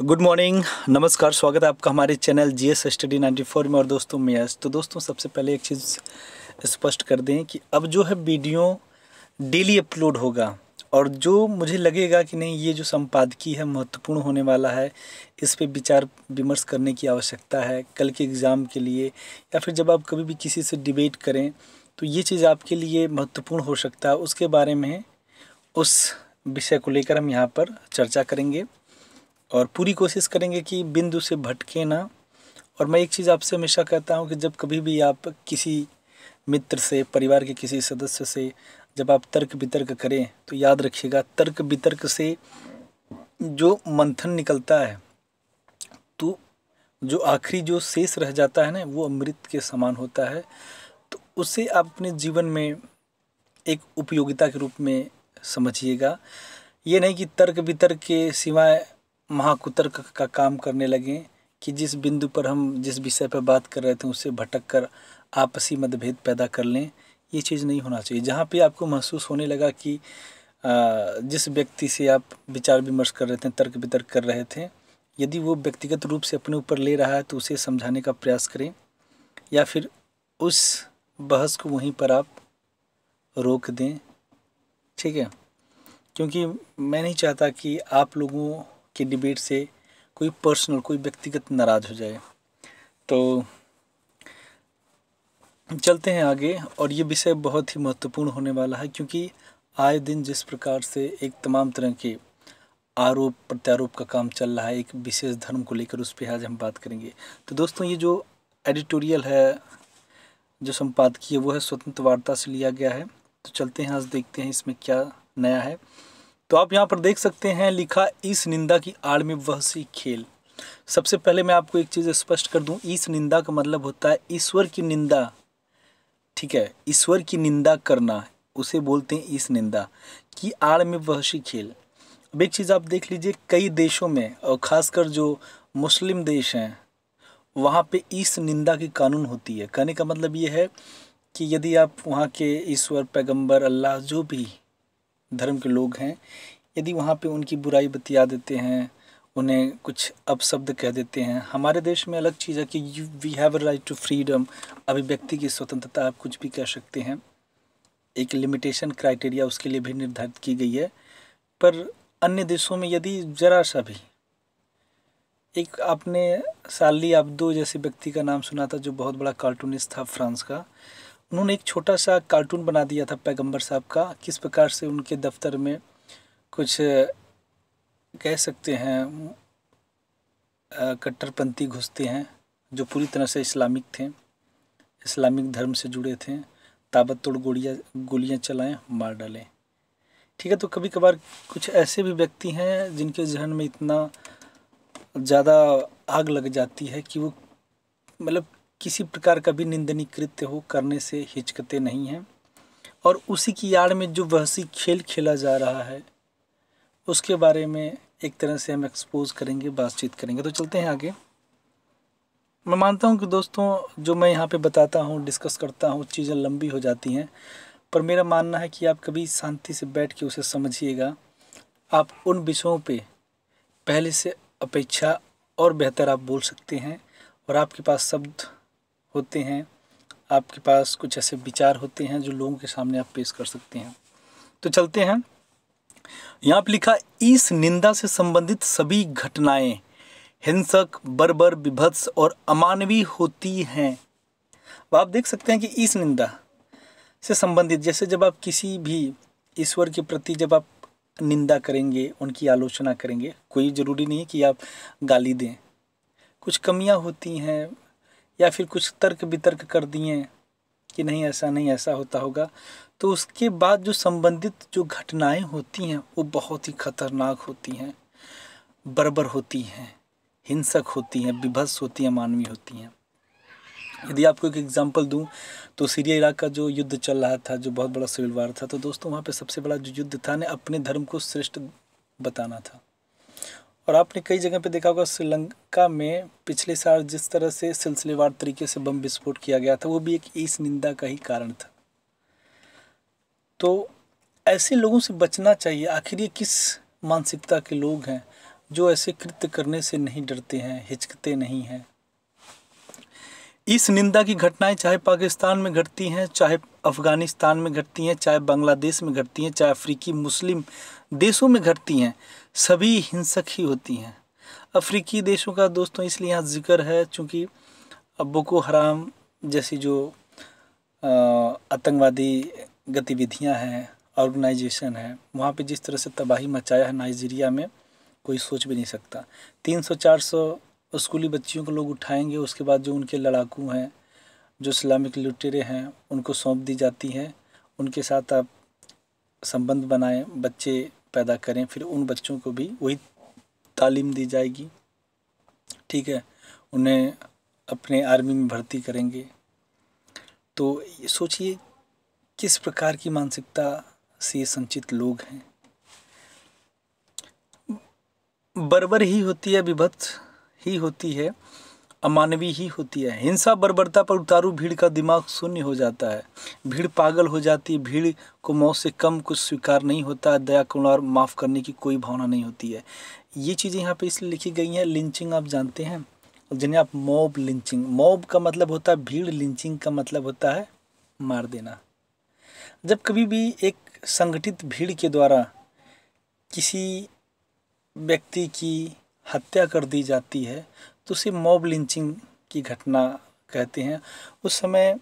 Good morning, नमस्कार। स्वागत है आपका हमारे चैनल जीएस स्टडी 94 में। और दोस्तों मैं यश। तो दोस्तों सबसे पहले एक चीज़ स्पष्ट कर दें कि अब जो है वीडियो डेली अपलोड होगा। और जो मुझे लगेगा कि नहीं, ये जो संपादकीय है महत्वपूर्ण होने वाला है, इस पे विचार विमर्श करने की आवश्यकता है कल के एग्ज़ाम के लिए, या फिर जब आप कभी भी किसी से डिबेट करें तो ये चीज़ आपके लिए महत्वपूर्ण हो सकता है। उसके बारे में, उस विषय को लेकर हम यहाँ पर चर्चा करेंगे और पूरी कोशिश करेंगे कि बिंदु से भटके ना। और मैं एक चीज़ आपसे हमेशा कहता हूँ कि जब कभी भी आप किसी मित्र से, परिवार के किसी सदस्य से जब आप तर्क वितर्क करें तो याद रखिएगा, तर्क वितर्क से जो मंथन निकलता है तो जो आखिरी जो शेष रह जाता है ना, वो अमृत के समान होता है। तो उसे आप अपने जीवन में एक उपयोगिता के रूप में समझिएगा। ये नहीं कि तर्क वितर्क के सिवाय महाकुतर्क का काम करने लगें कि जिस बिंदु पर हम जिस विषय पर बात कर रहे थे उससे भटक कर आपसी मतभेद पैदा कर लें। ये चीज़ नहीं होना चाहिए। जहाँ पे आपको महसूस होने लगा कि जिस व्यक्ति से आप विचार विमर्श कर रहे थे, तर्क वितर्क कर रहे थे, यदि वो व्यक्तिगत रूप से अपने ऊपर ले रहा है तो उसे समझाने का प्रयास करें, या फिर उस बहस को वहीं पर आप रोक दें। ठीक है, क्योंकि मैं नहीं चाहता कि आप लोगों की डिबेट से कोई पर्सनल, कोई व्यक्तिगत नाराज़ हो जाए। तो चलते हैं आगे। और ये विषय बहुत ही महत्वपूर्ण होने वाला है, क्योंकि आए दिन जिस प्रकार से एक तमाम तरह के आरोप प्रत्यारोप का काम चल रहा है एक विशेष धर्म को लेकर, उस पर आज हम बात करेंगे। तो दोस्तों ये जो एडिटोरियल है, जो संपादकीय है, वो है स्वतंत्र वार्ता से लिया गया है। तो चलते हैं, आज देखते हैं इसमें क्या नया है। तो आप यहाँ पर देख सकते हैं लिखा, इस निंदा की आड़ में वह सी खेल। सबसे पहले मैं आपको एक चीज़ स्पष्ट कर दूं, इस निंदा का मतलब होता है ईश्वर की निंदा। ठीक है, ईश्वर की निंदा करना, उसे बोलते हैं इस निंदा की आड़ में वह सी खेल। अब एक चीज़ आप देख लीजिए, कई देशों में और ख़ासकर जो मुस्लिम देश हैं वहाँ पे इस निंदा की कानून होती है। कहने का मतलब ये है कि यदि आप वहाँ के ईश्वर, पैगंबर, अल्लाह, जो भी धर्म के लोग हैं, यदि वहाँ पे उनकी बुराई बतिया देते हैं, उन्हें कुछ अपशब्द कह देते हैं। हमारे देश में अलग चीज़ है कि we have a right to freedom, अभिव्यक्ति की स्वतंत्रता, आप कुछ भी कह सकते हैं। एक लिमिटेशन क्राइटेरिया उसके लिए भी निर्धारित की गई है। पर अन्य देशों में यदि ज़रा सा भी, एक आपने सार्ली एब्दो जैसे व्यक्ति का नाम सुना था, जो बहुत बड़ा कार्टूनिस्ट था फ्रांस का। उन्होंने एक छोटा सा कार्टून बना दिया था पैगंबर साहब का, किस प्रकार से उनके दफ्तर में कुछ कह सकते हैं कट्टरपंथी घुसते हैं, जो पूरी तरह से इस्लामिक थे, इस्लामिक धर्म से जुड़े थे, ताबड़तोड़ गोलियाँ चलाएं, मार डालें। ठीक है, तो कभी कभार कुछ ऐसे भी व्यक्ति हैं जिनके जहन में इतना ज़्यादा आग लग जाती है कि वो मतलब किसी प्रकार का भी निंदनीय कृत्य हो करने से हिचकते नहीं हैं। और उसी की आड़ में जो वहसी खेल खेला जा रहा है उसके बारे में एक तरह से हम एक्सपोज करेंगे, बातचीत करेंगे। तो चलते हैं आगे। मैं मानता हूं कि दोस्तों जो मैं यहाँ पे बताता हूँ, डिस्कस करता हूँ, चीज़ें लंबी हो जाती हैं, पर मेरा मानना है कि आप कभी शांति से बैठ के उसे समझिएगा। आप उन विषयों पे पहले से अपेक्षा और बेहतर आप बोल सकते हैं, और आपके पास शब्द होते हैं, आपके पास कुछ ऐसे विचार होते हैं जो लोगों के सामने आप पेश कर सकते हैं। तो चलते हैं। यहाँ पर लिखा, इस निंदा से संबंधित सभी घटनाएं हिंसक, बर्बर, विभत्स और अमानवीय होती हैं। अब आप देख सकते हैं कि इस निंदा से संबंधित, जैसे जब आप किसी भी ईश्वर के प्रति जब आप निंदा करेंगे, उनकी आलोचना करेंगे, कोई ज़रूरी नहीं है कि आप गाली दें, कुछ कमियां होती हैं, या फिर कुछ तर्क वितर्क कर दिए कि नहीं ऐसा नहीं, ऐसा होता होगा, तो उसके बाद जो संबंधित जो घटनाएं होती हैं वो बहुत ही खतरनाक होती हैं, बर्बर होती हैं, हिंसक होती हैं, विभत्स होती हैं, मानवीय होती हैं। यदि आपको एक एग्जांपल दूं तो सीरिया इराक का जो युद्ध चल रहा था, जो बहुत बड़ा सिविल वार था, तो दोस्तों वहाँ पे सबसे बड़ा जो युद्ध था ने अपने धर्म को श्रेष्ठ बताना था। और आपने कई जगह पे देखा होगा, श्रीलंका में पिछले साल जिस तरह से सिलसिलेवार तरीके से बम विस्फोट किया गया था, वो भी एक इस निंदा का ही कारण था। तो ऐसे लोगों से बचना चाहिए। आखिर ये किस मानसिकता के लोग हैं जो ऐसे कृत्य करने से नहीं डरते हैं, हिचकते नहीं हैं। इस निंदा की घटनाएं चाहे पाकिस्तान में घटती हैं, चाहे अफ़गानिस्तान में घटती हैं, चाहे बांग्लादेश में घटती हैं, चाहे अफ्रीकी मुस्लिम देशों में घटती हैं, सभी हिंसक ही होती हैं। अफ्रीकी देशों का दोस्तों इसलिए यहाँ जिक्र है चूँकि बोको हराम जैसी जो आतंकवादी गतिविधियाँ हैं, ऑर्गेनाइजेशन है, वहाँ पे जिस तरह से तबाही मचाया है नाइजीरिया में, कोई सोच भी नहीं सकता। 300-400 स्कूली बच्चियों को लोग उठाएंगे, उसके बाद जो उनके लड़ाकू हैं, जो इस्लामिक लुटेरे हैं, उनको सौंप दी जाती है। उनके साथ आप संबंध बनाएं, बच्चे पैदा करें, फिर उन बच्चों को भी वही तालीम दी जाएगी, ठीक है, उन्हें अपने आर्मी में भर्ती करेंगे। तो सोचिए किस प्रकार की मानसिकता से संचित लोग हैं। बर्बर ही होती है, विभत्स ही होती है, अमानवीय ही होती है। हिंसा बर्बरता पर उतारू भीड़ का दिमाग शून्य हो जाता है, भीड़ पागल हो जाती है, भीड़ को मौत से कम कुछ स्वीकार नहीं होता, दया करुणा और माफ़ करने की कोई भावना नहीं होती है। ये चीज़ें यहाँ पे इसलिए लिखी गई हैं। लिंचिंग आप जानते हैं, जिन्हें आप मॉब लिंचिंग, मॉब का मतलब होता है भीड़, लिंचिंग का मतलब होता है मार देना। जब कभी भी एक संगठित भीड़ के द्वारा किसी व्यक्ति की हत्या कर दी जाती है तो उसे मॉब लिंचिंग की घटना कहते हैं। उस समय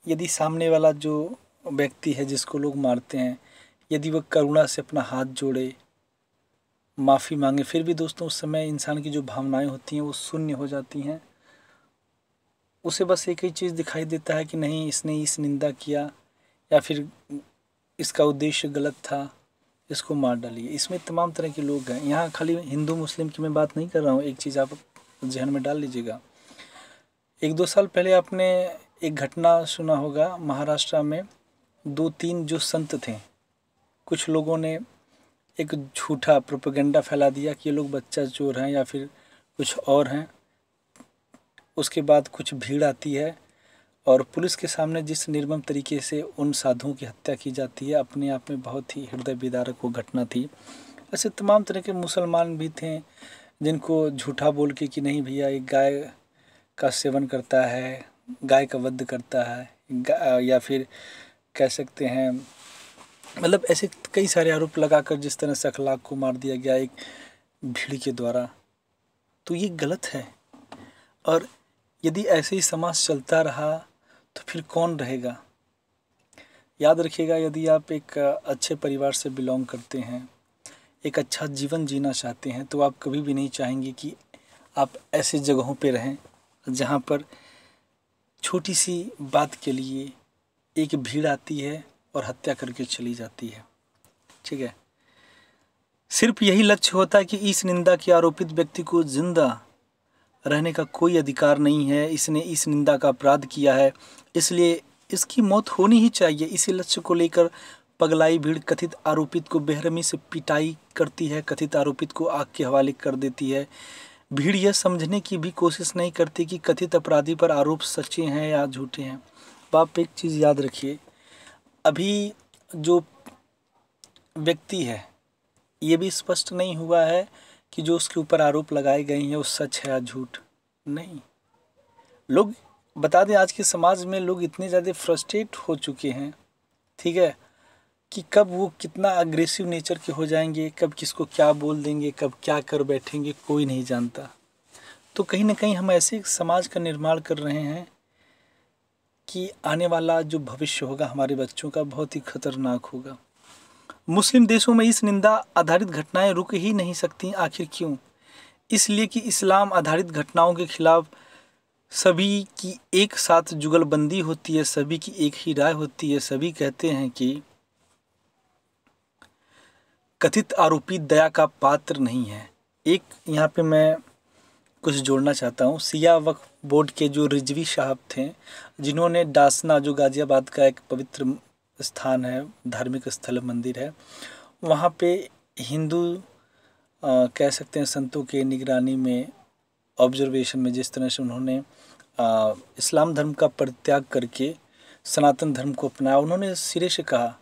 यदि सामने वाला जो व्यक्ति है जिसको लोग मारते हैं, यदि वह करुणा से अपना हाथ जोड़े, माफ़ी मांगे, फिर भी दोस्तों उस समय इंसान की जो भावनाएं होती हैं वो शून्य हो जाती हैं। उसे बस एक ही चीज़ दिखाई देता है कि नहीं, इसने इस निंदा किया या फिर इसका उद्देश्य गलत था, इसको मार डालिए। इसमें तमाम तरह के लोग हैं। यहाँ खाली हिंदू मुस्लिम की मैं बात नहीं कर रहा हूँ, एक चीज़ आप जहन में डाल लीजिएगा। 1-2 साल पहले आपने एक घटना सुना होगा, महाराष्ट्र में 2-3 जो संत थे, कुछ लोगों ने एक झूठा प्रोपेगेंडा फैला दिया कि ये लोग बच्चा चोर हैं या फिर कुछ और हैं। उसके बाद कुछ भीड़ आती है और पुलिस के सामने जिस निर्मम तरीके से उन साधुओं की हत्या की जाती है, अपने आप में बहुत ही हृदय विदारक वो घटना थी। ऐसे तमाम तरह के मुसलमान भी थे जिनको झूठा बोल के कि नहीं भैया एक गाय का सेवन करता है, गाय का वध करता है, या फिर कह सकते हैं मतलब ऐसे कई सारे आरोप लगाकर जिस तरह से अखलाक को मार दिया गया एक भीड़ के द्वारा, तो ये गलत है। और यदि ऐसे ही समाज चलता रहा तो फिर कौन रहेगा। याद रखिएगा, यदि आप एक अच्छे परिवार से बिलोंग करते हैं, एक अच्छा जीवन जीना चाहते हैं, तो आप कभी भी नहीं चाहेंगे कि आप ऐसे जगहों पे रहें जहाँ पर छोटी सी बात के लिए एक भीड़ आती है और हत्या करके चली जाती है, ठीक है। सिर्फ यही लक्ष्य होता है कि इस निंदा के आरोपित व्यक्ति को जिंदा रहने का कोई अधिकार नहीं है, इसने इस निंदा का अपराध किया है, इसलिए इसकी मौत होनी ही चाहिए। इसी लक्ष्य को लेकर पगलाई भीड़ कथित आरोपित को बेरहमी से पिटाई करती है, कथित आरोपित को आग के हवाले कर देती है। भीड़ यह समझने की भी कोशिश नहीं करती कि कथित अपराधी पर आरोप सच्चे हैं या झूठे हैं। तो आप एक चीज़ याद रखिए, अभी जो व्यक्ति है ये भी स्पष्ट नहीं हुआ है कि जो उसके ऊपर आरोप लगाए गए हैं वो सच है या झूठ नहीं। लोग बता दें, आज के समाज में लोग इतने ज़्यादा फ्रस्ट्रेट हो चुके हैं, ठीक है, कि कब वो कितना अग्रेसिव नेचर के हो जाएंगे, कब किसको क्या बोल देंगे, कब क्या कर बैठेंगे, कोई नहीं जानता। तो कहीं ना कहीं हम ऐसे समाज का निर्माण कर रहे हैं कि आने वाला जो भविष्य होगा हमारे बच्चों का बहुत ही खतरनाक होगा। मुस्लिम देशों में इस निंदा आधारित घटनाएं रुक ही नहीं सकती। आखिर क्यों? इसलिए कि इस्लाम आधारित घटनाओं के खिलाफ सभी की एक साथ जुगलबंदी होती है, सभी की एक ही राय होती है। सभी कहते हैं कि कथित आरोपी दया का पात्र नहीं है। एक यहाँ पे मैं कुछ जोड़ना चाहता हूँ। सिया वक्फ बोर्ड के जो रिजवी साहब थे, जिन्होंने डासना, जो गाज़ियाबाद का एक पवित्र स्थान है, धार्मिक स्थल मंदिर है, वहाँ पे हिंदू कह सकते हैं संतों के निगरानी में, ऑब्जर्वेशन में, जिस तरह से उन्होंने इस्लाम धर्म का परित्याग करके सनातन धर्म को अपनाया, उन्होंने सिरे से कहा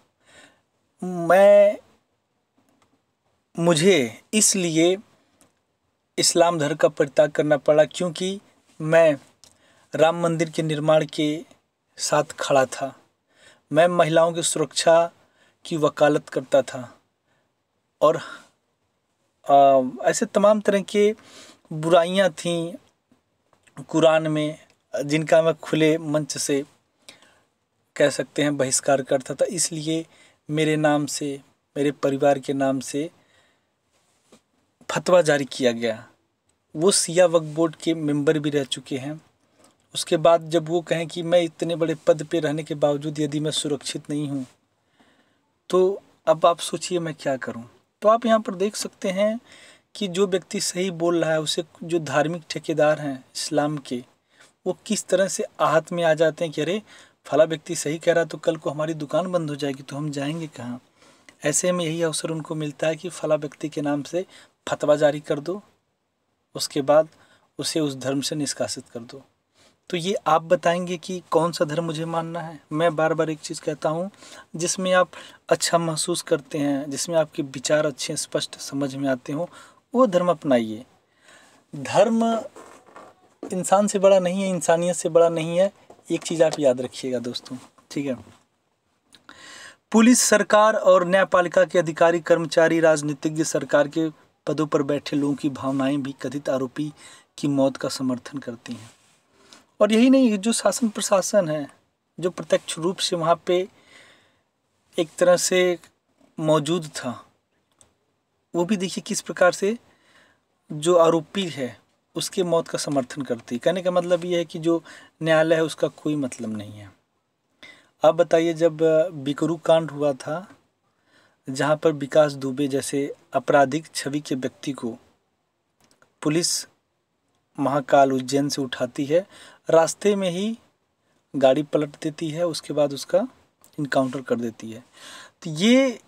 मुझे इसलिए इस्लाम धर्म का परित्याग करना पड़ा, क्योंकि मैं राम मंदिर के निर्माण के साथ खड़ा था। मैं महिलाओं की सुरक्षा की वकालत करता था और ऐसे तमाम तरह के बुराइयां थीं कुरान में, जिनका मैं खुले मंच से कह सकते हैं बहिष्कार करता था। इसलिए मेरे नाम से, मेरे परिवार के नाम से फतवा जारी किया गया। वो सिया वक्फ बोर्ड के मेंबर भी रह चुके हैं। उसके बाद जब वो कहें कि मैं इतने बड़े पद पे रहने के बावजूद यदि मैं सुरक्षित नहीं हूँ, तो अब आप सोचिए मैं क्या करूँ। तो आप यहाँ पर देख सकते हैं कि जो व्यक्ति सही बोल रहा है, उसे जो धार्मिक ठेकेदार हैं इस्लाम के, वो किस तरह से आहत में आ जाते हैं कि अरे फला व्यक्ति सही कह रहा, तो कल को हमारी दुकान बंद हो जाएगी तो हम जाएंगे कहाँ। ऐसे में यही अवसर उनको मिलता है कि फला व्यक्ति के नाम से फतवा जारी कर दो, उसके बाद उसे उस धर्म से निष्कासित कर दो। तो ये आप बताएंगे कि कौन सा धर्म मुझे मानना है। मैं बार बार एक चीज़ कहता हूँ, जिसमें आप अच्छा महसूस करते हैं, जिसमें आपके विचार अच्छे स्पष्ट समझ में आते हो, वो धर्म अपनाइए। धर्म इंसान से बड़ा नहीं है, इंसानियत से बड़ा नहीं है। एक चीज़ आप याद रखिएगा दोस्तों, ठीक है। पुलिस, सरकार और न्यायपालिका के अधिकारी, कर्मचारी, राजनीतिज्ञ, सरकार के पदों पर बैठे लोगों की भावनाएं भी कथित आरोपी की मौत का समर्थन करती हैं। और यही नहीं, जो शासन प्रशासन है, जो प्रत्यक्ष रूप से वहाँ पे एक तरह से मौजूद था, वो भी देखिए किस प्रकार से जो आरोपी है उसके मौत का समर्थन करती है। कहने का मतलब ये है कि जो न्यायालय है उसका कोई मतलब नहीं है। अब बताइए, जब बिकरू कांड हुआ था, जहाँ पर विकास दुबे जैसे आपराधिक छवि के व्यक्ति को पुलिस महाकाल उज्जैन से उठाती है, रास्ते में ही गाड़ी पलट देती है, उसके बाद उसका इनकाउंटर कर देती है। तो ये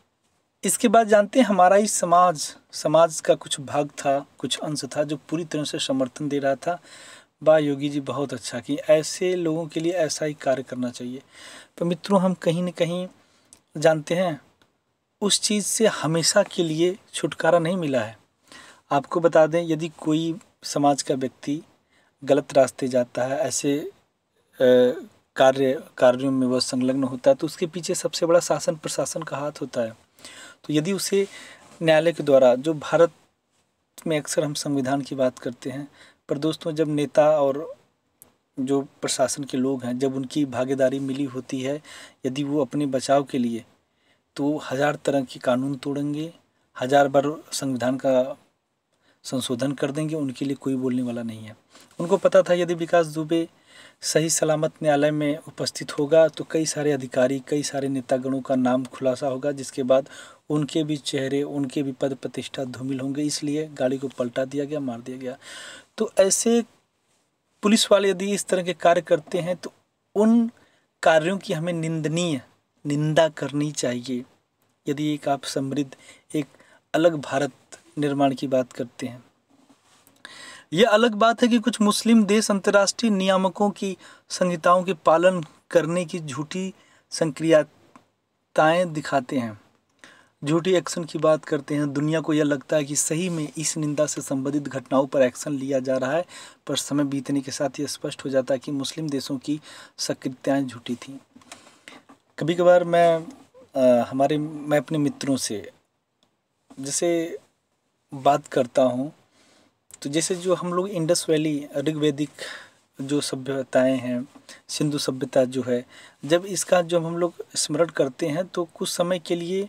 इसके बाद जानते हैं, हमारा ही समाज का कुछ भाग था, कुछ अंश था जो पूरी तरह से समर्थन दे रहा था। वाह योगी जी, बहुत अच्छा कि ऐसे लोगों के लिए ऐसा ही कार्य करना चाहिए। तो मित्रों, हम कहीं न कहीं जानते हैं उस चीज़ से हमेशा के लिए छुटकारा नहीं मिला है। आपको बता दें, यदि कोई समाज का व्यक्ति गलत रास्ते जाता है, ऐसे कार्यों में वह संलग्न होता है, तो उसके पीछे सबसे बड़ा शासन प्रशासन का हाथ होता है। तो यदि उसे न्यायालय के द्वारा, जो भारत में अक्सर हम संविधान की बात करते हैं, पर दोस्तों जब नेता और जो प्रशासन के लोग हैं, जब उनकी भागीदारी मिली होती है, यदि वो अपने बचाव के लिए, तो हज़ार तरह के कानून तोड़ेंगे, हज़ार बार संविधान का संशोधन कर देंगे, उनके लिए कोई बोलने वाला नहीं है। उनको पता था यदि विकास दुबे सही सलामत न्यायालय में उपस्थित होगा तो कई सारे अधिकारी, कई सारे नेतागणों का नाम खुलासा होगा, जिसके बाद उनके भी चेहरे, उनके भी पद प्रतिष्ठा धूमिल होंगे। इसलिए गाड़ी को पलटा दिया गया, मार दिया गया। तो ऐसे पुलिस वाले यदि इस तरह के कार्य करते हैं तो उन कार्यों की हमें निंदनीय निंदा करनी चाहिए। यदि एक आप समृद्ध, एक अलग भारत निर्माण की बात करते हैं। यह अलग बात है कि कुछ मुस्लिम देश अंतर्राष्ट्रीय नियामकों की संहिताओं के पालन करने की झूठी सक्रियताएं दिखाते हैं, झूठी एक्शन की बात करते हैं। दुनिया को यह लगता है कि सही में इस निंदा से संबंधित घटनाओं पर एक्शन लिया जा रहा है, पर समय बीतने के साथ यह स्पष्ट हो जाता है कि मुस्लिम देशों की सक्रियताएं झूठी थीं। कभी कभार मैं अपने मित्रों से जैसे बात करता हूँ, तो जैसे जो हम लोग इंडस वैली ऋग्वैदिक जो सभ्यताएं हैं, सिंधु सभ्यता जो है, जब इसका जब हम लोग स्मरण करते हैं तो कुछ समय के लिए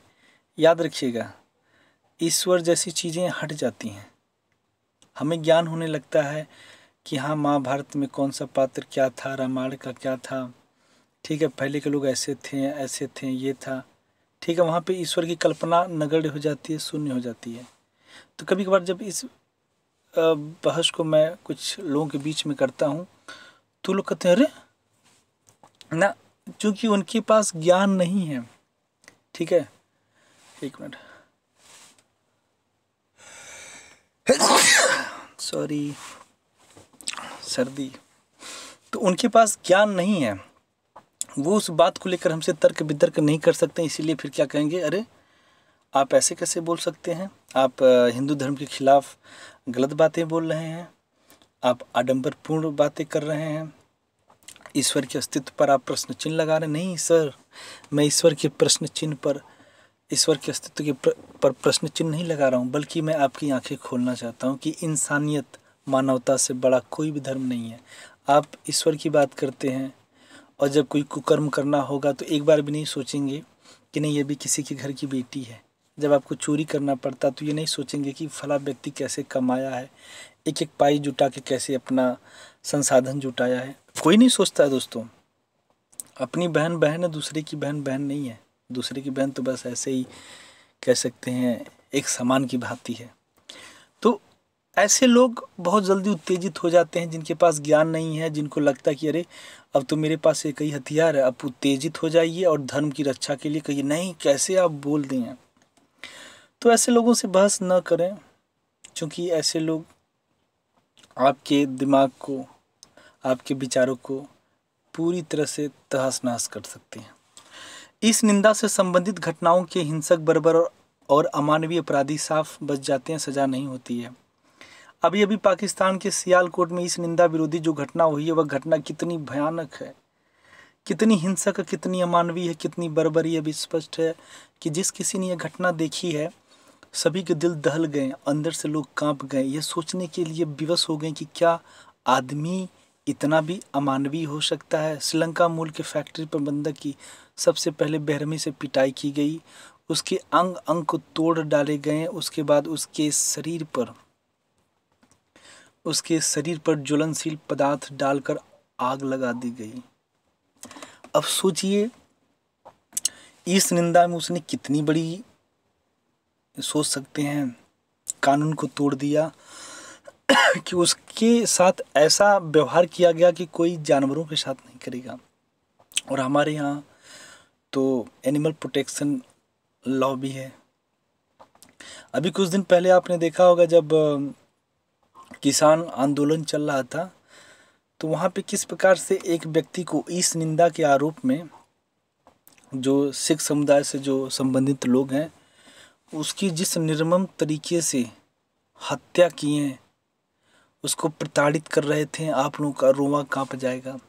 याद रखिएगा, ईश्वर जैसी चीज़ें हट जाती हैं। हमें ज्ञान होने लगता है कि हाँ, महाभारत में कौन सा पात्र क्या था, रामायण का क्या था, ठीक है, पहले के लोग ऐसे थे, ये था, ठीक है। वहाँ पे ईश्वर की कल्पना नगण्य हो जाती है, शून्य हो जाती है। तो कभी कभार जब इस बहस को मैं कुछ लोगों के बीच में करता हूँ तो लोग कहते हैं अरे ना, क्योंकि उनके पास ज्ञान नहीं है, ठीक है। एक मिनट, सॉरी, सर्दी। तो उनके पास ज्ञान नहीं है, वो उस बात को लेकर हमसे तर्क वितर्क नहीं कर सकते। इसीलिए फिर क्या कहेंगे, अरे आप ऐसे कैसे बोल सकते हैं, आप हिंदू धर्म के खिलाफ गलत बातें बोल रहे हैं, आप आडंबरपूर्ण बातें कर रहे हैं, ईश्वर के अस्तित्व पर आप प्रश्न चिन्ह लगा रहे हैं। नहीं सर, मैं ईश्वर के प्रश्न चिन्ह पर, ईश्वर के अस्तित्व के पर प्रश्न चिन्ह नहीं लगा रहा हूँ, बल्कि मैं आपकी आंखें खोलना चाहता हूँ कि इंसानियत, मानवता से बड़ा कोई भी धर्म नहीं है। आप ईश्वर की बात करते हैं और जब कोई कुकर्म करना होगा तो एक बार भी नहीं सोचेंगे कि नहीं ये भी किसी के घर की बेटी है। जब आपको चोरी करना पड़ता तो ये नहीं सोचेंगे कि फला व्यक्ति कैसे कमाया है, एक एक पाई जुटा के कैसे अपना संसाधन जुटाया है। कोई नहीं सोचता है दोस्तों। अपनी बहन बहन है, दूसरे की बहन बहन नहीं है। दूसरे की बहन तो बस ऐसे ही कह सकते हैं एक सामान की भांति है। तो ऐसे लोग बहुत जल्दी उत्तेजित हो जाते हैं जिनके पास ज्ञान नहीं है, जिनको लगता है कि अरे अब तो मेरे पास एक ही हथियार है, अब उत्तेजित हो जाइए और धर्म की रक्षा के लिए कहिए नहीं, कैसे आप बोल दिए। तो ऐसे लोगों से बहस न करें, क्योंकि ऐसे लोग आपके दिमाग को, आपके विचारों को पूरी तरह से तहस नहस कर सकते हैं। इस निंदा से संबंधित घटनाओं के हिंसक, बर्बर और अमानवीय अपराधी साफ बच जाते हैं, सजा नहीं होती है। अभी अभी पाकिस्तान के सियालकोट में इस निंदा विरोधी जो घटना हुई है, वह घटना कितनी भयानक है, कितनी हिंसक है, कितनी अमानवीय है, कितनी बर्बरी है। अभी स्पष्ट है कि जिस किसी ने यह घटना देखी है, सभी के दिल दहल गए, अंदर से लोग कांप गए, ये सोचने के लिए विवश हो गए कि क्या आदमी इतना भी अमानवीय हो सकता है। श्रीलंका मूल के फैक्ट्री प्रबंधक की सबसे पहले बेरहमी से पिटाई की गई, उसके अंग अंग को तोड़ डाले गए, उसके बाद उसके शरीर पर ज्वलनशील पदार्थ डालकर आग लगा दी गई। अब सोचिए इस निंदा में उसने कितनी बड़ी, सोच सकते हैं, कानून को तोड़ दिया कि उसके साथ ऐसा व्यवहार किया गया कि कोई जानवरों के साथ नहीं करेगा। और हमारे यहाँ तो एनिमल प्रोटेक्शन लॉ भी है। अभी कुछ दिन पहले आपने देखा होगा जब किसान आंदोलन चल रहा था, तो वहाँ पे किस प्रकार से एक व्यक्ति को इस निंदा के आरोप में, जो सिख समुदाय से जो संबंधित लोग हैं, उसकी जिस निर्मम तरीके से हत्या किए, उसको प्रताड़ित कर रहे थे, आप लोगों का रोंवा कांप जाएगा।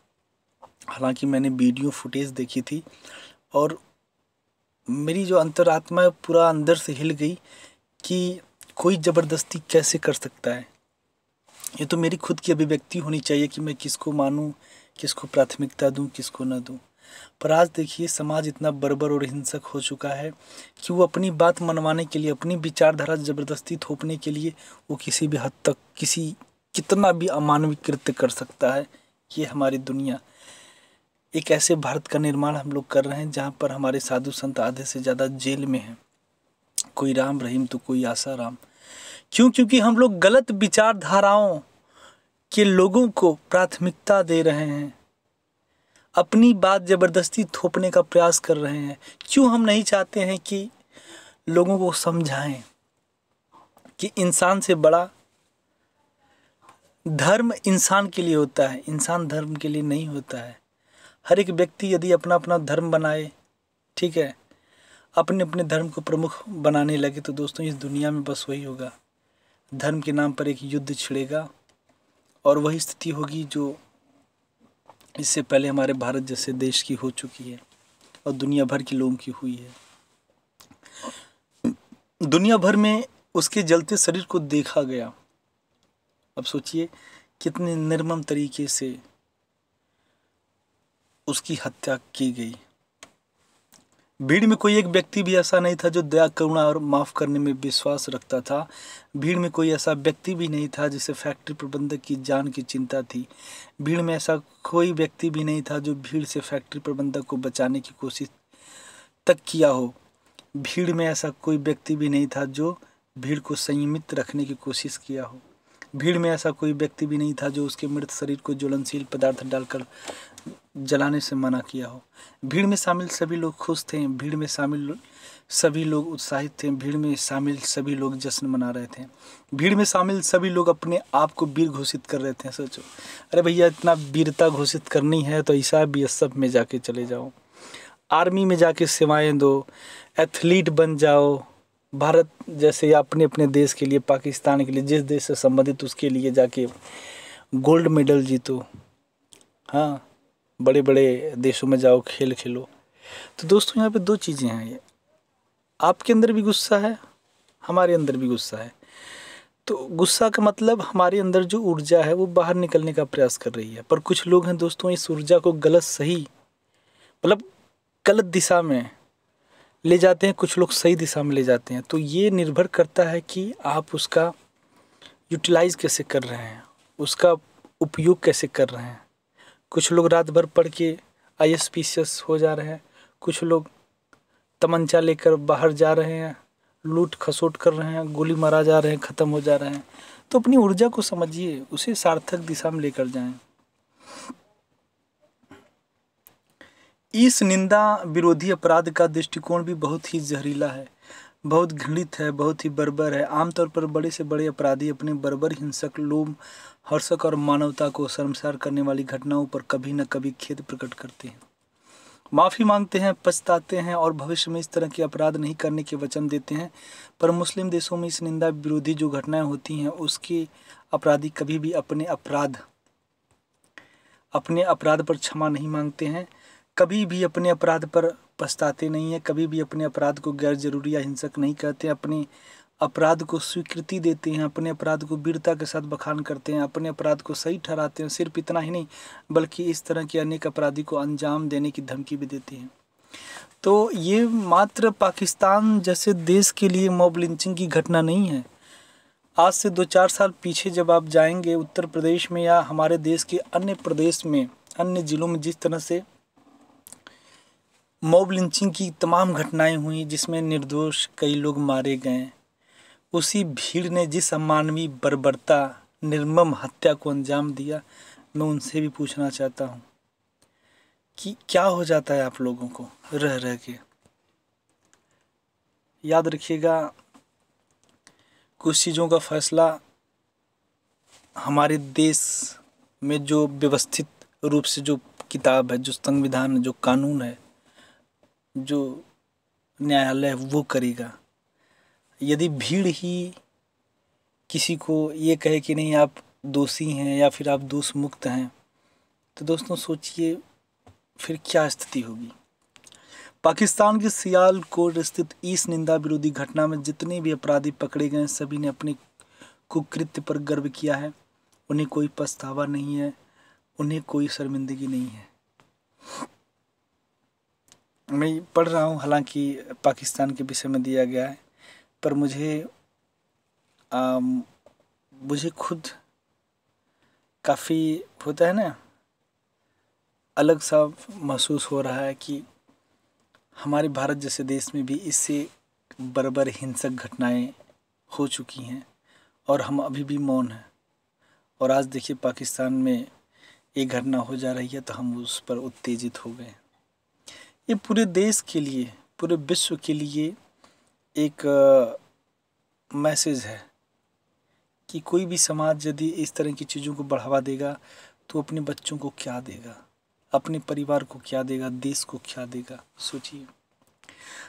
हालांकि मैंने वीडियो फुटेज देखी थी और मेरी जो अंतरात्मा है पूरा अंदर से हिल गई कि कोई ज़बरदस्ती कैसे कर सकता है। ये तो मेरी खुद की अभिव्यक्ति होनी चाहिए कि मैं किसको मानूं, किसको प्राथमिकता दूं, किसको न दूं। पर आज देखिए समाज इतना बर्बर और हिंसक हो चुका है कि वो अपनी बात मनवाने के लिए, अपनी विचारधारा ज़बरदस्ती थोपने के लिए वो किसी भी हद तक कितना भी अमानवीय कृत्य कर सकता है। ये हमारी दुनिया, एक ऐसे भारत का निर्माण हम लोग कर रहे हैं जहाँ पर हमारे साधु संत आधे से ज़्यादा जेल में हैं। कोई राम रहीम तो कोई आसाराम। क्यों? क्योंकि हम लोग गलत विचारधाराओं के लोगों को प्राथमिकता दे रहे हैं, अपनी बात ज़बरदस्ती थोपने का प्रयास कर रहे हैं। क्यों हम नहीं चाहते हैं कि लोगों को समझाएं कि इंसान से बड़ा धर्म इंसान के लिए होता है, इंसान धर्म के लिए नहीं होता है। हर एक व्यक्ति यदि अपना अपना धर्म बनाए, ठीक है, अपने अपने धर्म को प्रमुख बनाने लगे, तो दोस्तों इस दुनिया में बस वही होगा, धर्म के नाम पर एक युद्ध छिड़ेगा और वही स्थिति होगी जो इससे पहले हमारे भारत जैसे देश की हो चुकी है और दुनिया भर के लोगों की हुई है। दुनिया भर में उसके जलते शरीर को देखा गया। अब सोचिए कितने निर्मम तरीके से उसकी हत्या की गई। भीड़ में कोई एक व्यक्ति भी ऐसा नहीं था जो दया, करुणा और माफ़ करने में विश्वास रखता था। भीड़ में कोई ऐसा व्यक्ति भी नहीं था जिसे फैक्ट्री प्रबंधक की जान की चिंता थी। भीड़ में ऐसा कोई व्यक्ति भी नहीं था जो भीड़ से फैक्ट्री प्रबंधक को बचाने की कोशिश तक किया हो। भीड़ में ऐसा कोई व्यक्ति भी नहीं था जो भीड़ को संयमित रखने की कोशिश किया हो। भीड़ में ऐसा कोई व्यक्ति भी नहीं था जो उसके मृत शरीर को ज्वलनशील पदार्थ डालकर जलाने से मना किया हो। भीड़ में शामिल सभी लोग खुश थे, भीड़ में शामिल सभी लोग उत्साहित थे, भीड़ में शामिल सभी लोग जश्न मना रहे थे, भीड़ में शामिल सभी लोग अपने आप को वीर घोषित कर रहे थे। सोचो, अरे भैया इतना वीरता घोषित करनी है तो ऐसा बीएसएफ में जाके चले जाओ, आर्मी में जाके सेवाएं दो, एथलीट बन जाओ, भारत जैसे या अपने अपने देश के लिए, पाकिस्तान के लिए, जिस देश से संबंधित उसके लिए जाके गोल्ड मेडल जीतो। हाँ, बड़े बड़े देशों में जाओ, खेल खेलो। तो दोस्तों यहाँ पे दो चीज़ें हैं, ये आपके अंदर भी गुस्सा है, हमारे अंदर भी गुस्सा है। तो गुस्सा का मतलब हमारे अंदर जो ऊर्जा है वो बाहर निकलने का प्रयास कर रही है। पर कुछ लोग हैं दोस्तों, इस ऊर्जा को गलत सही मतलब गलत दिशा में ले जाते हैं, कुछ लोग सही दिशा में ले जाते हैं। तो ये निर्भर करता है कि आप उसका यूटिलाइज कैसे कर रहे हैं, उसका उपयोग कैसे कर रहे हैं। कुछ लोग रात भर पढ़ के ISPCS हो जा रहे हैं, कुछ लोग तमंचा लेकर बाहर जा रहे हैं, लूट खसोट कर रहे हैं, गोली मारा जा रहे हैं, ख़त्म हो जा रहे हैं। तो अपनी ऊर्जा को समझिए, उसे सार्थक दिशा में लेकर जाएं। इस निंदा विरोधी अपराध का दृष्टिकोण भी बहुत ही जहरीला है, बहुत घृणित है, बहुत ही बर्बर है। आमतौर पर बड़े से बड़े अपराधी अपने बर्बर, हिंसक, लोभ हर्षक और मानवता को शर्मसार करने वाली घटनाओं पर कभी न कभी खेद प्रकट करते हैं, माफ़ी मांगते हैं, पछताते हैं और भविष्य में इस तरह के अपराध नहीं करने के वचन देते हैं। पर मुस्लिम देशों में इस निंदा विरोधी जो घटनाएं होती हैं उसके अपराधी कभी भी अपने अपराध पर क्षमा नहीं मांगते हैं, कभी भी अपने अपराध पर पछताते नहीं हैं, कभी भी अपने अपराध को गैर जरूरी या हिंसक नहीं कहते, अपने अपराध को स्वीकृति देते हैं, अपने अपराध को वीरता के साथ बखान करते हैं, अपने अपराध को सही ठहराते हैं। सिर्फ इतना ही नहीं बल्कि इस तरह के अनेक अपराधी को अंजाम देने की धमकी भी देते हैं। तो ये मात्र पाकिस्तान जैसे देश के लिए मॉब लिंचिंग की घटना नहीं है। आज से 2-4 साल पीछे जब आप जाएंगे उत्तर प्रदेश में या हमारे देश के अन्य प्रदेश में, अन्य ज़िलों में जिस तरह से मॉब लिंचिंग की तमाम घटनाएं हुई जिसमें निर्दोष कई लोग मारे गए, उसी भीड़ ने जिस अमानवीय बर्बरता, निर्मम हत्या को अंजाम दिया, मैं उनसे भी पूछना चाहता हूँ कि क्या हो जाता है आप लोगों को रह रह के। याद रखिएगा, कुछ चीज़ों का फैसला हमारे देश में जो व्यवस्थित रूप से जो किताब है, जो संविधान है, जो कानून है, जो न्यायालय है वो करेगा। यदि भीड़ ही किसी को ये कहे कि नहीं आप दोषी हैं या फिर आप दोष मुक्त हैं, तो दोस्तों सोचिए फिर क्या स्थिति होगी। पाकिस्तान के सियालकोट स्थित इस निंदा विरोधी घटना में जितने भी अपराधी पकड़े गए सभी ने अपने कुकृत्य पर गर्व किया है। उन्हें कोई पछतावा नहीं है, उन्हें कोई शर्मिंदगी नहीं है। मैं पढ़ रहा हूँ, हालांकि पाकिस्तान के विषय में दिया गया है, पर मुझे खुद काफ़ी होता है ना, अलग सा महसूस हो रहा है कि हमारे भारत जैसे देश में भी इससे बर्बर हिंसक घटनाएं हो चुकी हैं और हम अभी भी मौन हैं। और आज देखिए पाकिस्तान में एक घटना हो जा रही है तो हम उस पर उत्तेजित हो गए। ये पूरे देश के लिए, पूरे विश्व के लिए एक मैसेज है कि कोई भी समाज यदि इस तरह की चीज़ों को बढ़ावा देगा तो अपने बच्चों को क्या देगा, अपने परिवार को क्या देगा, देश को क्या देगा। सोचिए।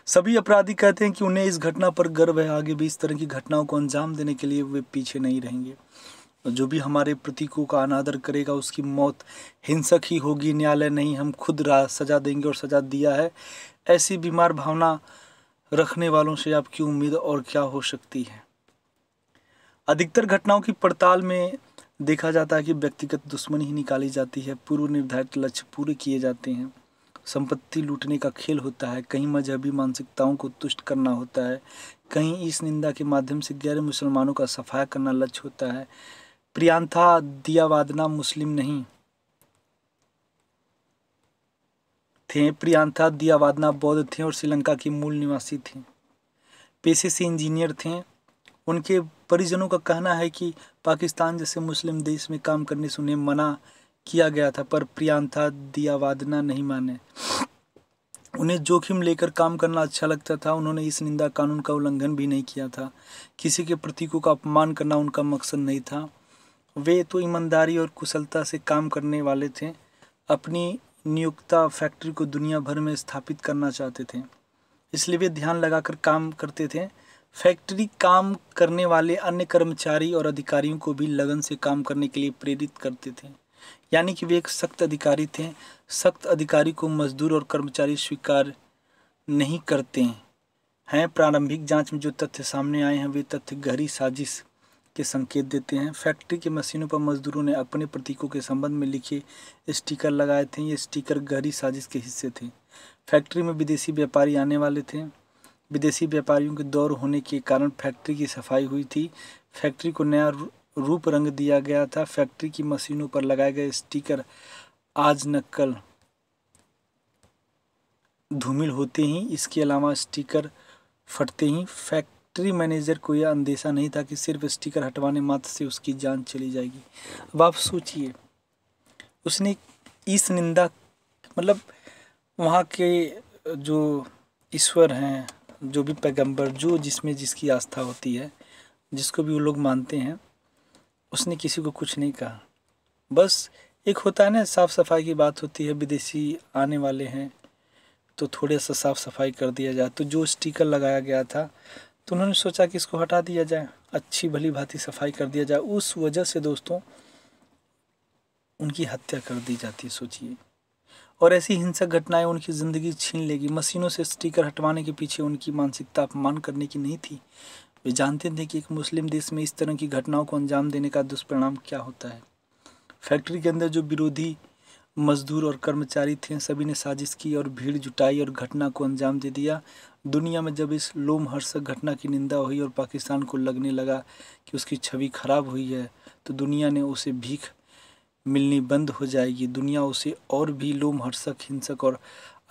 सभी अपराधी कहते हैं कि उन्हें इस घटना पर गर्व है, आगे भी इस तरह की घटनाओं को अंजाम देने के लिए वे पीछे नहीं रहेंगे। जो भी हमारे प्रतीकों का अनादर करेगा उसकी मौत हिंसक ही होगी, न्यायालय नहीं, हम खुद सजा देंगे और सजा दिया है। ऐसी बीमार भावना रखने वालों से आपकी उम्मीद और क्या हो सकती है। अधिकतर घटनाओं की पड़ताल में देखा जाता है कि व्यक्तिगत दुश्मनी ही निकाली जाती है, पूर्व निर्धारित लक्ष्य पूरे किए जाते हैं, संपत्ति लूटने का खेल होता है, कहीं मजहबी मानसिकताओं को तुष्ट करना होता है, कहीं इस निंदा के माध्यम से गैर मुसलमानों का सफाया करना लक्ष्य होता है। प्रियांथा दियावादना मुस्लिम नहीं थे, प्रियांथा दियावादना बौद्ध थे और श्रीलंका के मूल निवासी थे, पेशे से इंजीनियर थे। उनके परिजनों का कहना है कि पाकिस्तान जैसे मुस्लिम देश में काम करने से उन्हें मना किया गया था, पर प्रियांथा दियावादना नहीं माने। उन्हें जोखिम लेकर काम करना अच्छा लगता था। उन्होंने इस निंदा कानून का उल्लंघन भी नहीं किया था। किसी के प्रतीकों का अपमान करना उनका मकसद नहीं था। वे तो ईमानदारी और कुशलता से काम करने वाले थे। अपनी नियोक्ता फैक्ट्री को दुनिया भर में स्थापित करना चाहते थे, इसलिए वे ध्यान लगाकर काम करते थे। फैक्ट्री काम करने वाले अन्य कर्मचारी और अधिकारियों को भी लगन से काम करने के लिए प्रेरित करते थे। यानी कि वे एक सख्त अधिकारी थे। सख्त अधिकारी को मजदूर और कर्मचारी स्वीकार नहीं करते हैं। प्रारंभिक जांच में जो तथ्य सामने आए हैं वे तथ्य गहरी साजिश के संकेत देते हैं। फैक्ट्री की मशीनों पर मजदूरों ने अपने प्रतीकों के संबंध में लिखे स्टिकर लगाए थे। ये स्टिकर गहरी साजिश के हिस्से थे। फैक्ट्री में विदेशी व्यापारी आने वाले थे। विदेशी व्यापारियों के दौर होने के कारण फैक्ट्री की सफाई हुई थी। फैक्ट्री को नया रूप रंग दिया गया था। फैक्ट्री की मशीनों पर लगाए गए स्टिकर आज न कल धूमिल होते ही, इसके अलावा स्टिकर फटते ही फैक्ट्री मैनेजर को यह अंदेशा नहीं था कि सिर्फ स्टिकर हटवाने मात्र से उसकी जान चली जाएगी। अब आप सोचिए, उसने इस निंदा, मतलब वहाँ के जो ईश्वर हैं, जो भी पैगंबर, जो जिसमें जिसकी आस्था होती है, जिसको भी वो लोग मानते हैं, उसने किसी को कुछ नहीं कहा। बस एक होता है ना, साफ़ सफाई की बात होती है, विदेशी आने वाले हैं तो थोड़ा सा साफ़ सफाई कर दिया जाए। तो जो स्टिकर लगाया गया था तो उन्होंने सोचा कि इसको हटा दिया जाए, अच्छी भली भांति सफाई कर दिया जाए। उस वजह से दोस्तों उनकी हत्या कर दी जाती है, सोचिए। और ऐसी हिंसक घटनाएं उनकी ज़िंदगी छीन लेगी। मशीनों से स्टिकर हटवाने के पीछे उनकी मानसिकता अपमान करने की नहीं थी। वे जानते थे कि एक मुस्लिम देश में इस तरह की घटनाओं को अंजाम देने का दुष्परिणाम क्या होता है। फैक्ट्री के अंदर जो विरोधी मजदूर और कर्मचारी थे, सभी ने साजिश की और भीड़ जुटाई और घटना को अंजाम दे दिया। दुनिया में जब इस लोमहर्षक घटना की निंदा हुई और पाकिस्तान को लगने लगा कि उसकी छवि खराब हुई है, तो दुनिया ने उसे भीख मिलनी बंद हो जाएगी। दुनिया उसे और भी लोमहर्षक, हिंसक और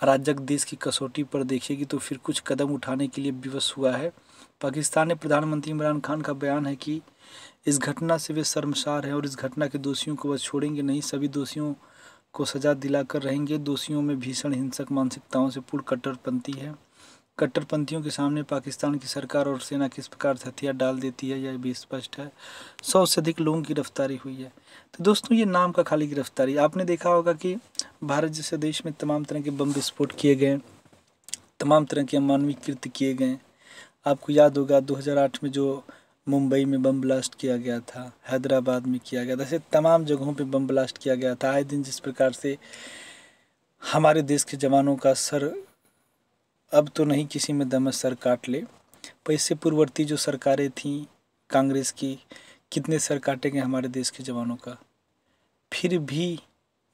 अराजक देश की कसौटी पर देखेगी तो फिर कुछ कदम उठाने के लिए विवश हुआ है। पाकिस्तान के प्रधानमंत्री इमरान खान का बयान है कि इस घटना से वे शर्मसार हैं और इस घटना के दोषियों को वह छोड़ेंगे नहीं, सभी दोषियों को सजा दिलाकर रहेंगे। दोषियों में भीषण हिंसक मानसिकताओं से पूर्ण कट्टरपंथी है। कट्टरपंथियों के सामने पाकिस्तान की सरकार और सेना किस प्रकार से हथियार डाल देती है यह भी स्पष्ट है। 100 से अधिक लोगों की गिरफ्तारी हुई है। तो दोस्तों ये नाम का खाली गिरफ्तारी। आपने देखा होगा कि भारत जैसे देश में तमाम तरह के बम विस्फोट किए गए, तमाम तरह के अमानवीय कृत्य किए गए। आपको याद होगा 2008 में जो मुंबई में बम ब्लास्ट किया गया था, हैदराबाद में किया गया था, ऐसे तमाम जगहों पे बम ब्लास्ट किया गया था। आए दिन जिस प्रकार से हमारे देश के जवानों का सर, अब तो नहीं किसी में दम है सर काट ले, पर इससे पूर्ववर्ती जो सरकारें थीं कांग्रेस की, कितने सर काटे गए हमारे देश के जवानों का। फिर भी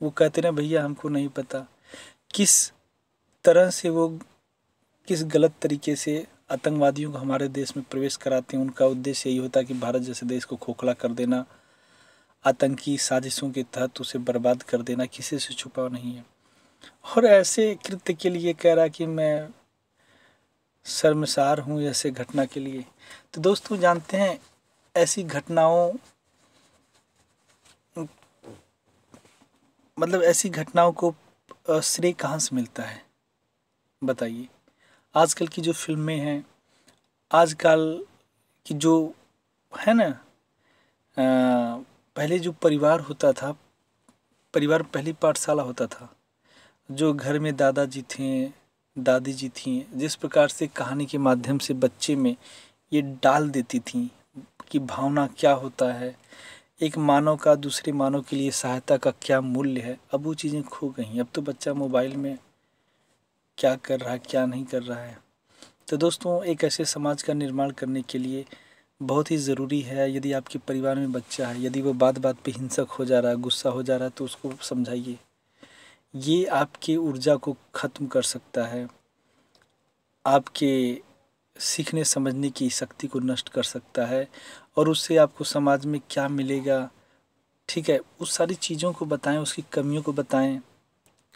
वो कहते ना भैया हमको नहीं पता किस तरह से वो किस गलत तरीके से आतंकवादियों को हमारे देश में प्रवेश कराते हैं। उनका उद्देश्य यही होता है कि भारत जैसे देश को खोखला कर देना, आतंकी साजिशों के तहत उसे बर्बाद कर देना, किसी से छुपा नहीं है। और ऐसे कृत्य के लिए कह रहा कि मैं शर्मसार हूँ ऐसे घटना के लिए। तो दोस्तों जानते हैं ऐसी घटनाओं, मतलब ऐसी घटनाओं को श्रेय कहाँ से मिलता है बताइए। आजकल की जो फिल्में हैं, आजकल की जो है ना, पहले जो परिवार होता था, परिवार पहली पाठशाला होता था, जो घर में दादाजी थे, दादी जी थी, जिस प्रकार से कहानी के माध्यम से बच्चे में ये डाल देती थी कि भावना क्या होता है, एक मानव का दूसरे मानव के लिए सहायता का क्या मूल्य है, अब वो चीज़ें खो गई। अब तो बच्चा मोबाइल में क्या कर रहा है, क्या नहीं कर रहा है। तो दोस्तों एक ऐसे समाज का निर्माण करने के लिए बहुत ही ज़रूरी है, यदि आपके परिवार में बच्चा है, यदि वो बात बात पे हिंसक हो जा रहा है, गुस्सा हो जा रहा है, तो उसको समझाइए। ये आपकी ऊर्जा को ख़त्म कर सकता है, आपके सीखने समझने की शक्ति को नष्ट कर सकता है, और उससे आपको समाज में क्या मिलेगा, ठीक है, उस सारी चीज़ों को बताएं, उसकी कमियों को बताएं।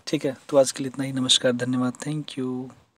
ठीक है, तो आज के लिए इतना ही। नमस्कार, धन्यवाद, थैंक यू।